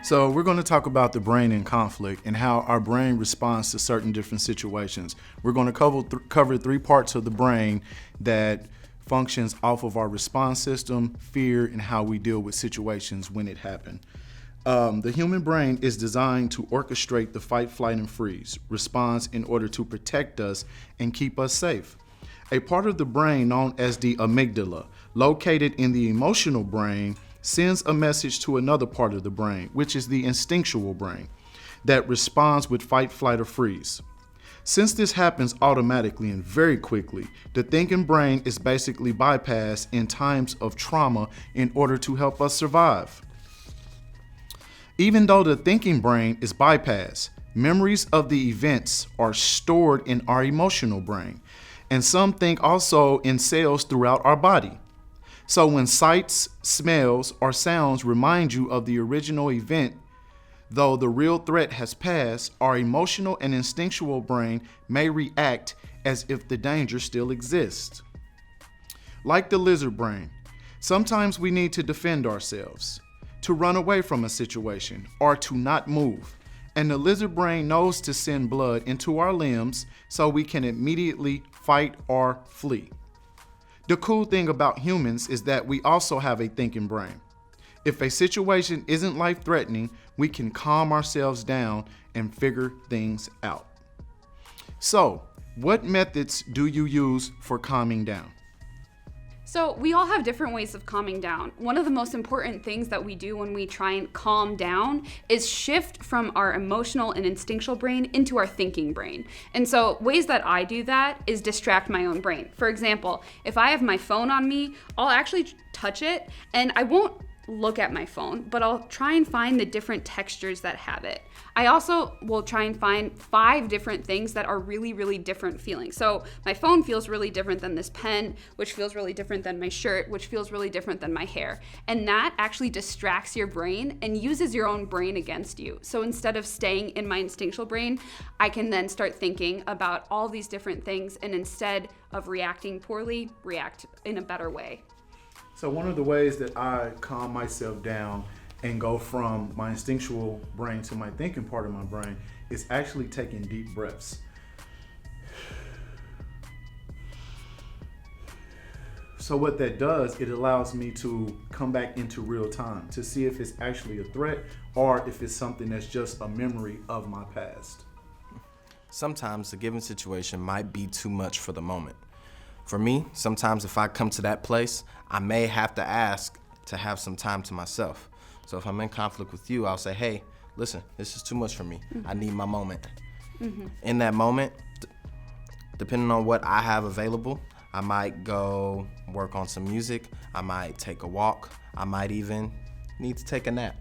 So we're going to talk about the brain in conflict and how our brain responds to certain different situations. We're going to cover 3 parts of the brain that functions off of our response system, fear, and how we deal with situations when it happens. The human brain is designed to orchestrate the fight, flight, and freeze response in order to protect us and keep us safe. A part of the brain known as the amygdala, located in the emotional brain, sends a message to another part of the brain, which is the instinctual brain, that responds with fight, flight, or freeze. Since this happens automatically and very quickly, the thinking brain is basically bypassed in times of trauma in order to help us survive. Even though the thinking brain is bypassed, memories of the events are stored in our emotional brain, and some think also in cells throughout our body. So when sights, smells, or sounds remind you of the original event, though the real threat has passed, our emotional and instinctual brain may react as if the danger still exists. Like the lizard brain, sometimes we need to defend ourselves, to run away from a situation, or to not move. And the lizard brain knows to send blood into our limbs so we can immediately fight or flee. The cool thing about humans is that we also have a thinking brain. If a situation isn't life-threatening, we can calm ourselves down and figure things out. So, what methods do you use for calming down? So we all have different ways of calming down. One of the most important things that we do when we try and calm down is shift from our emotional and instinctual brain into our thinking brain. And so ways that I do that is distract my own brain. For example, if I have my phone on me, I'll actually touch it and I won't look at my phone, but I'll try and find the different textures that have it. I also will try and find 5 different things that are really, really different feeling. So my phone feels really different than this pen, which feels really different than my shirt, which feels really different than my hair. And that actually distracts your brain and uses your own brain against you. So instead of staying in my instinctual brain, I can then start thinking about all these different things, and instead of reacting poorly, react in a better way. So one of the ways that I calm myself down and go from my instinctual brain to my thinking part of my brain is actually taking deep breaths. So what that does, it allows me to come back into real time to see if it's actually a threat or if it's something that's just a memory of my past. Sometimes the given situation might be too much for the moment. For me, sometimes if I come to that place, I may have to ask to have some time to myself. So if I'm in conflict with you, I'll say, hey, listen, this is too much for me. Mm-hmm. I need my moment. Mm-hmm. In that moment, depending on what I have available, I might go work on some music, I might take a walk, I might even need to take a nap.